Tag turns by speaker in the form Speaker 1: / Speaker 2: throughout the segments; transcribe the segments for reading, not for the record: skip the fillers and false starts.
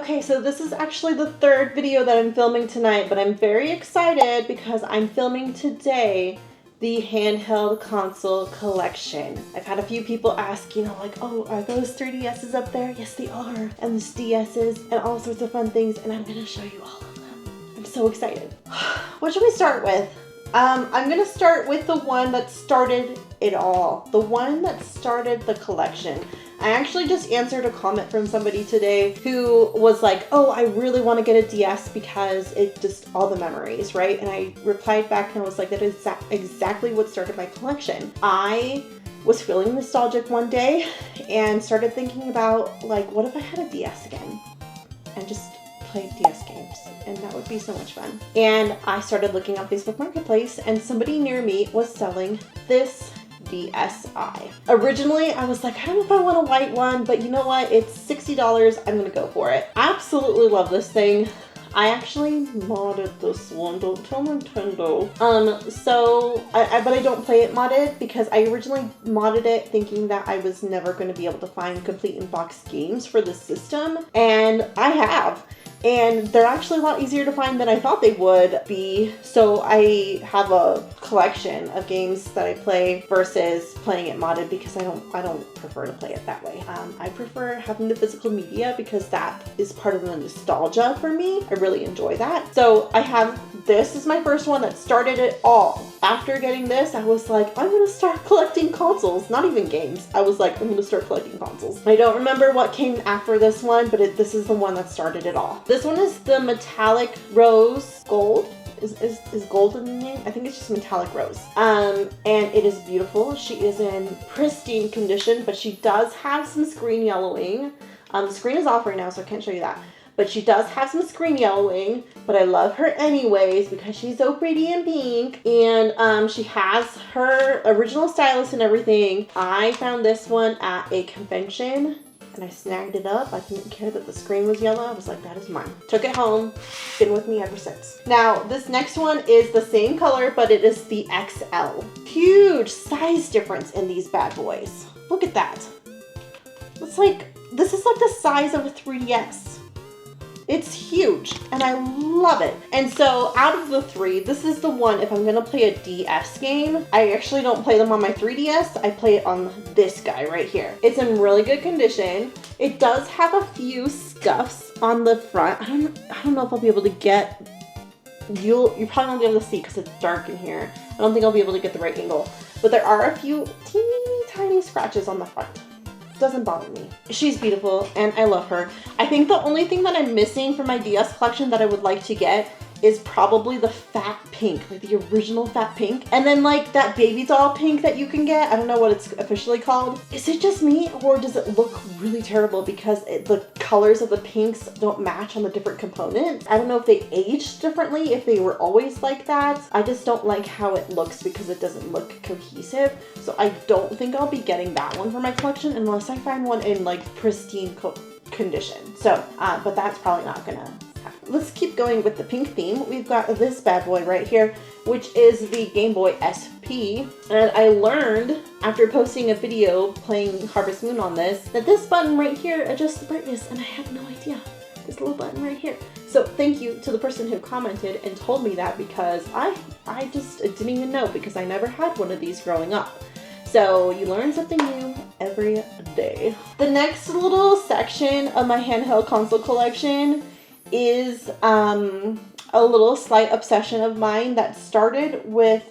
Speaker 1: Okay, so this is actually the third video that I'm filming tonight, but I'm very excited because I'm filming today the handheld console collection. I've had a few people ask, like, oh, are those 3DSs up there? Yes, they are. And there's DSs and all sorts of fun things, and I'm gonna show you all of them. I'm so excited. What should we start with? I'm gonna start with the one that started it all. The one that started the collection. I actually just answered a comment from somebody today who was like, oh, I really want to get a DS because it just, all the memories, right? And I replied back and I was like, that is exactly what started my collection. I was feeling nostalgic one day and started thinking about, like, what if I had a DS again? And just play DS games, and that would be so much fun. And I started looking up Facebook Marketplace, and somebody near me was selling this DSi. Originally, I was like, I don't know if I want a white one, but you know what? It's $60. I'm gonna go for it. I absolutely love this thing. I actually modded this one. Don't tell Nintendo. But I don't play it modded because I originally modded it thinking that I was never going to be able to find complete in-box games for the system, and I have. And they're actually a lot easier to find than I thought they would be. So I have a collection of games that I play versus playing it modded because I don't prefer to play it that way. I prefer having the physical media because that is part of the nostalgia for me. I really enjoy that. So I have, this is my first one that started it all. After getting this, I was like, I'm gonna start collecting consoles, not even games. I was like, I'm gonna start collecting consoles. I don't remember what came after this one, but this is the one that started it all. This one is the metallic rose gold. Is gold in the name? I think it's just metallic rose. And it is beautiful. She is in pristine condition, but she does have some screen yellowing. The screen is off right now, so I can't show you that. But she does have some screen yellowing, but I love her anyways because she's so pretty and pink. And she has her original stylus and everything. I found this one at a convention and I snagged it up. I didn't care that the screen was yellow. I was like, that is mine. Took it home. Been with me ever since. Now, this next one is the same color, but it is the XL. Huge size difference in these bad boys. Look at that. It's like, this is like the size of a 3DS. It's huge, and I love it. And so out of the three, this is the one, if I'm gonna play a DS game, I actually don't play them on my 3DS, I play it on this guy right here. It's in really good condition. It does have a few scuffs on the front. I don't know if I'll be able to get, you probably won't be able to see because it's dark in here. I don't think I'll be able to get the right angle, but there are a few teeny tiny scratches on the front. Doesn't bother me. She's beautiful and I love her. I think the only thing that I'm missing from my DS collection that I would like to get is probably the fat pink, like the original fat pink. And then like that baby doll pink that you can get. I don't know what it's officially called. Is it just me or does it look really terrible because the colors of the pinks don't match on the different components? I don't know if they aged differently, if they were always like that. I just don't like how it looks because it doesn't look cohesive. So I don't think I'll be getting that one for my collection unless I find one in like pristine condition. So, but that's probably not gonna happen. Let's keep going with the pink theme. We've got this bad boy right here, which is the Game Boy SP. And I learned after posting a video playing Harvest Moon on this, that this button right here adjusts the brightness, and I had no idea. This little button right here. So thank you to the person who commented and told me that because I just didn't even know because I never had one of these growing up. So you learn something new every day. The next little section of my handheld console collection is a little slight obsession of mine that started with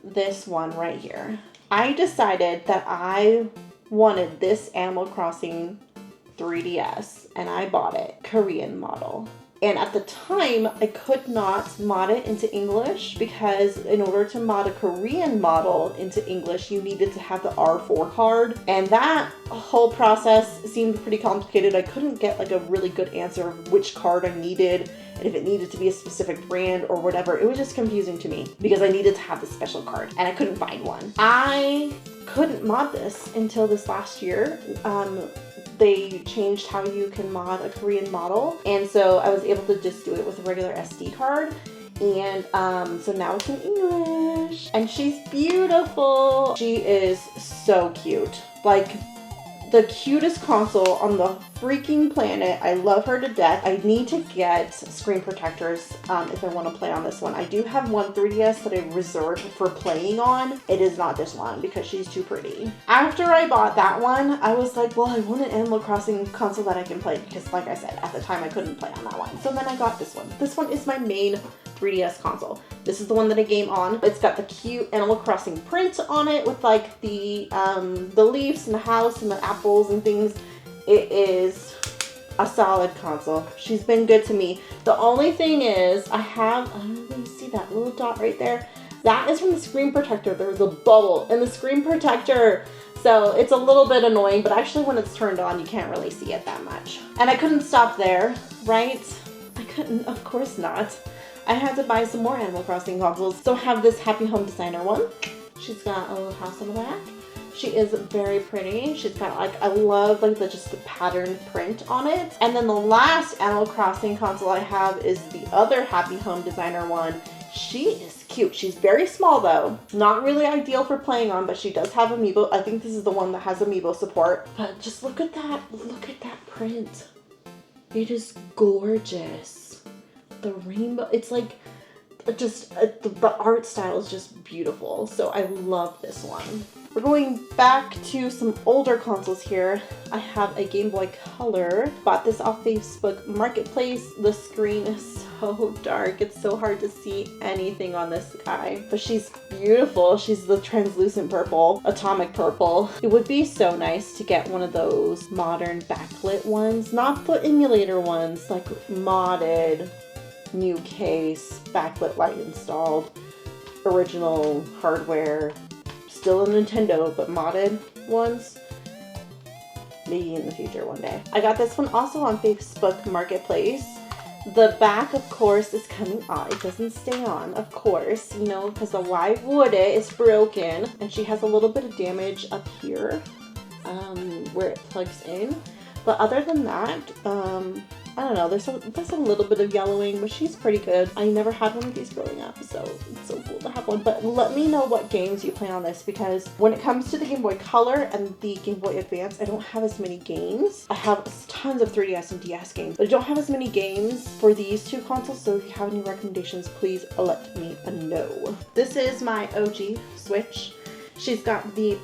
Speaker 1: this one right here. I decided that I wanted this Animal Crossing 3DS and I bought it, Korean model. And at the time, I could not mod it into English because in order to mod a Korean model into English, you needed to have the R4 card. And that whole process seemed pretty complicated. I couldn't get like a really good answer of which card I needed and if it needed to be a specific brand or whatever. It was just confusing to me because I needed to have the special card and I couldn't find one. I couldn't mod this until this last year. They changed how you can mod a Korean model, and so I was able to just do it with a regular SD card, and so now it's in English, and she's beautiful. She is so cute. Like, the cutest console on the freaking planet. I love her to death. I need to get screen protectors if I want to play on this one. I do have one 3DS that I reserved for playing on. It is not this one because she's too pretty. After I bought that one, I was like, well, I want an Animal Crossing console that I can play because, like I said, at the time I couldn't play on that one. So then I got this one. This one is my main 3DS console. This is the one that I game on. It's got the cute Animal Crossing print on it with like the leaves and the house and the apples and things. It is a solid console. She's been good to me. The only thing is I don't really see that little dot right there. That is from the screen protector. There's a bubble in the screen protector. So it's a little bit annoying, but actually when it's turned on, you can't really see it that much. And I couldn't stop there, right? I couldn't, of course not. I had to buy some more Animal Crossing consoles. So I have this Happy Home Designer one. She's got a little house on the back. She is very pretty. She's got like, I love like just the patterned print on it. And then the last Animal Crossing console I have is the other Happy Home Designer one. She is cute. She's very small though. Not really ideal for playing on, but she does have amiibo. I think this is the one that has amiibo support. But just look at that print. It is gorgeous. The rainbow, it's like just the art style is just beautiful. So I love this one. We're going back to some older consoles here. I have a Game Boy Color. Bought this off Facebook Marketplace. The screen is so dark. It's so hard to see anything on this guy. But she's beautiful. She's the translucent purple, atomic purple. It would be so nice to get one of those modern backlit ones. Not the emulator ones, like modded, new case, backlit light installed, original hardware. Still a Nintendo, but modded ones. Maybe in the future one day. I got this one also on Facebook Marketplace. The back, of course, is coming on. It doesn't stay on, of course, you know, because why would it? It's broken. And she has a little bit of damage up here where it plugs in. But other than that, I don't know, there's a little bit of yellowing, but she's pretty good. I never had one of these growing up, so it's so cool to have one. But let me know what games you play on this, because when it comes to the Game Boy Color and the Game Boy Advance, I don't have as many games. I have tons of 3DS and DS games, but I don't have as many games for these two consoles, so if you have any recommendations, please let me know. This is my OG Switch. She's got the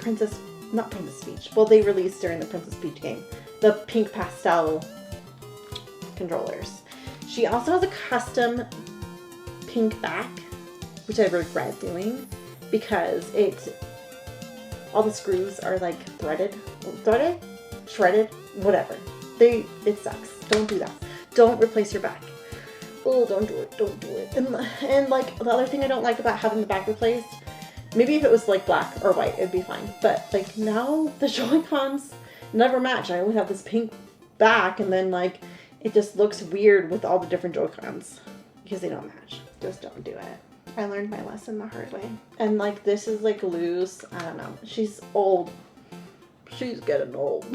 Speaker 1: not Princess Peach, well, they released during the Princess Peach game, the pink pastel controllers. She also has a custom pink back, which I regret doing because all the screws are like shredded, whatever. It sucks. Don't do that. Don't replace your back. Oh, don't do it. And like the other thing I don't like about having the back replaced, maybe if it was like black or white, it'd be fine. But like now the Joy-Cons never match. I always have this pink back, and then like it just looks weird with all the different Joy-Cons because they don't match. Just don't do it. I learned my lesson the hard way. And like this is like loose. I don't know. She's old. She's getting old.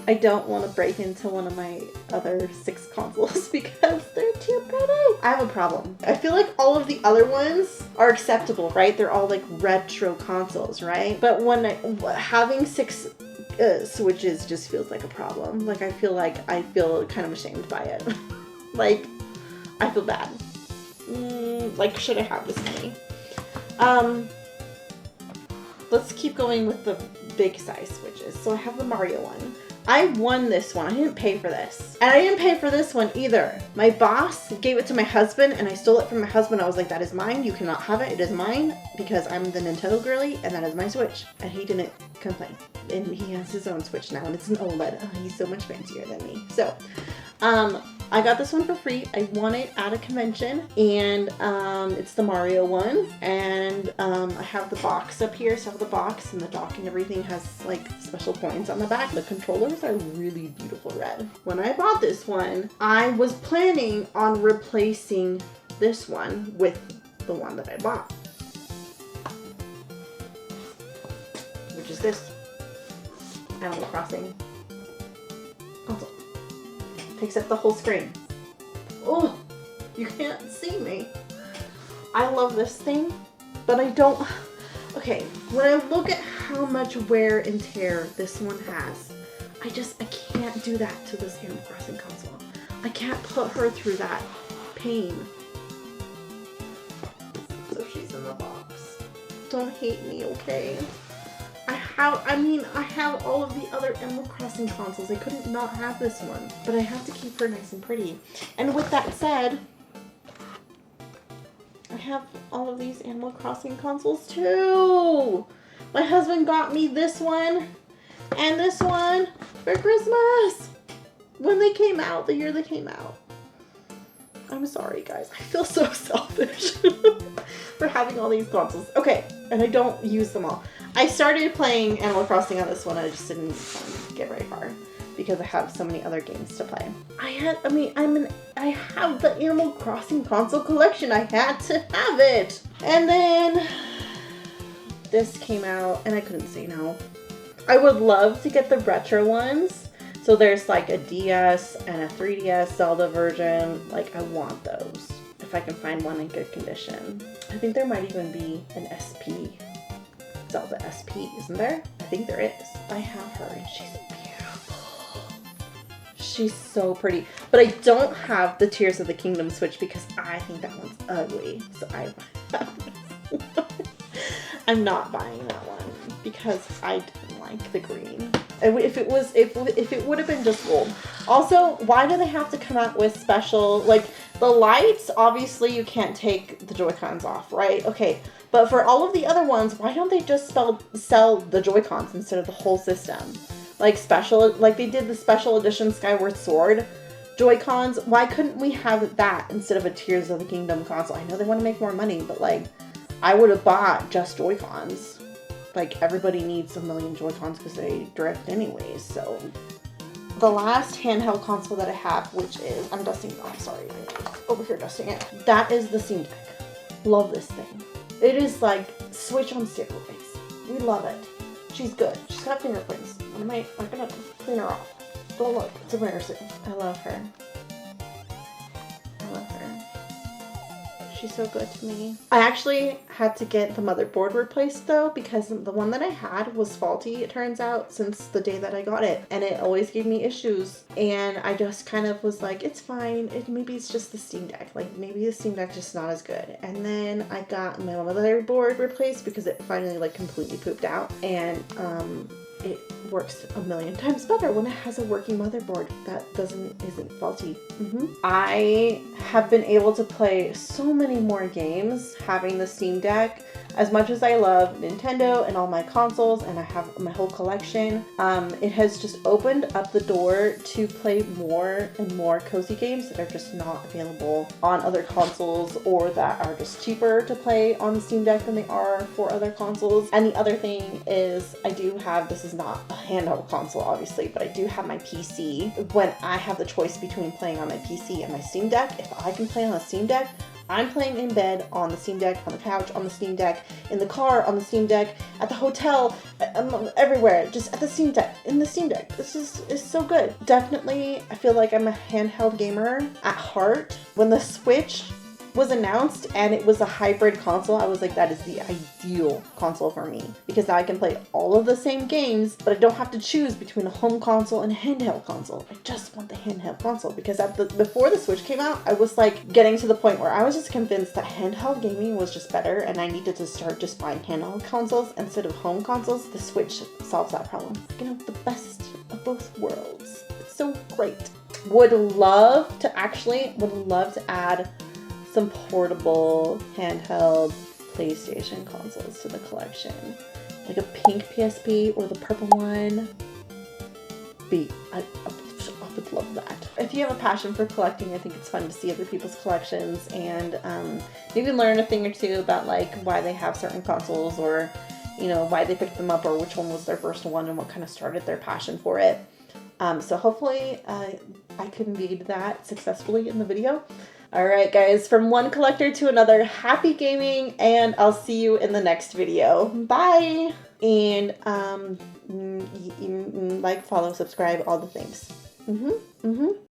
Speaker 1: I don't want to break into one of my other 6 consoles because they're too pretty. I have a problem. I feel like all of the other ones are acceptable, right? They're all like retro consoles, right? But when having 6 Switches just feels like a problem. Like I feel kind of ashamed by it. Like I feel bad. Like should I have this many? Let's keep going with the big size Switches. So I have the Mario one. I won this one. I didn't pay for this. And I didn't pay for this one either. My boss gave it to my husband and I stole it from my husband. I was like, that is mine. You cannot have it. It is mine because I'm the Nintendo girly and that is my Switch. And he didn't complain. And he has his own Switch now and it's an OLED. Oh, he's so much fancier than me. So, I got this one for free. I won it at a convention and it's the Mario one. And I have the box up here. So I have the box and the dock and everything has like special points on the back. The controllers are really beautiful red. When I bought this one, I was planning on replacing this one with the one that I bought, which is this Animal Crossing console. Takes up the whole screen. Oh, you can't see me. I love this thing, but I don't. Okay, when I look at how much wear and tear this one has, I can't do that to this Animal Crossing console. I can't put her through that pain. So she's in the box. Don't hate me, okay? I have all of the other Animal Crossing consoles. I couldn't not have this one. But I have to keep her nice and pretty. And with that said, I have all of these Animal Crossing consoles too. My husband got me this one and this one for Christmas when they came out, the year they came out. I'm sorry, guys. I feel so selfish for having all these consoles. Okay, and I don't use them all. I started playing Animal Crossing on this one. I just didn't get very far because I have so many other games to play. I have the Animal Crossing console collection. I had to have it. And then this came out and I couldn't say no. I would love to get the retro ones. So there's like a DS and a 3DS Zelda version. Like, I want those if I can find one in good condition. I think there might even be an SP, Zelda SP, isn't there? I think there is. I have her and she's beautiful. She's so pretty. But I don't have the Tears of the Kingdom Switch because I think that one's ugly. So I'm not buying that one because I didn't like the green. If it would have been just gold. Also, why do they have to come out with special, like the lights? Obviously, you can't take the Joy-Cons off, right? Okay, but for all of the other ones, why don't they just sell the Joy-Cons instead of the whole system? Like like they did the special edition Skyward Sword Joy-Cons. Why couldn't we have that instead of a Tears of the Kingdom console? I know they want to make more money, but like, I would have bought just Joy-Cons. Like, everybody needs a million Joy-Cons because they drift anyways, so. The last handheld console that I have, which is, I'm dusting, oh, sorry, over here dusting it. That is the Steam Deck. Love this thing. It is like Switch on steroids. We love it. She's good. She's got fingerprints. I'm gonna clean her off. Don't look, it's embarrassing. I love her. I love her. She's so good to me. I actually had to get the motherboard replaced though because the one that I had was faulty, it turns out, since the day that I got it. And it always gave me issues. And I just kind of was like, it's fine. Maybe it's just the Steam Deck. Like, maybe the Steam Deck's just not as good. And then I got my motherboard replaced because it finally like completely pooped out. And it works a million times better when it has a working motherboard that isn't faulty. I have been able to play so many more games having the Steam Deck. As much as I love Nintendo and all my consoles and I have my whole collection, it has just opened up the door to play more and more cozy games that are just not available on other consoles or that are just cheaper to play on the Steam Deck than they are for other consoles. And the other thing is I do have, this is not a handheld console obviously, but I do have my PC. When I have the choice between playing on my PC and my Steam Deck, if I can play on a Steam Deck, I'm playing in bed on the Steam Deck, on the couch on the Steam Deck, in the car on the Steam Deck, at the hotel, everywhere, just at the Steam Deck, in the Steam Deck. This is so good. Definitely, I feel like I'm a handheld gamer at heart. When the Switch was announced and it was a hybrid console, I was like, that is the ideal console for me because now I can play all of the same games, but I don't have to choose between a home console and a handheld console. I just want the handheld console because before the Switch came out, I was like getting to the point where I was just convinced that handheld gaming was just better and I needed to start just buying handheld consoles instead of home consoles. The Switch solves that problem. You know, the best of both worlds. It's so great. Would love to add some portable handheld PlayStation consoles to the collection. Like a pink PSP or the purple one. I would love that. If you have a passion for collecting, I think it's fun to see other people's collections and maybe learn a thing or two about like why they have certain consoles or, you know, why they picked them up or which one was their first one and what kind of started their passion for it. So hopefully I conveyed that successfully in the video. Alright guys, from one collector to another, happy gaming, and I'll see you in the next video. Bye! And, like, follow, subscribe, all the things.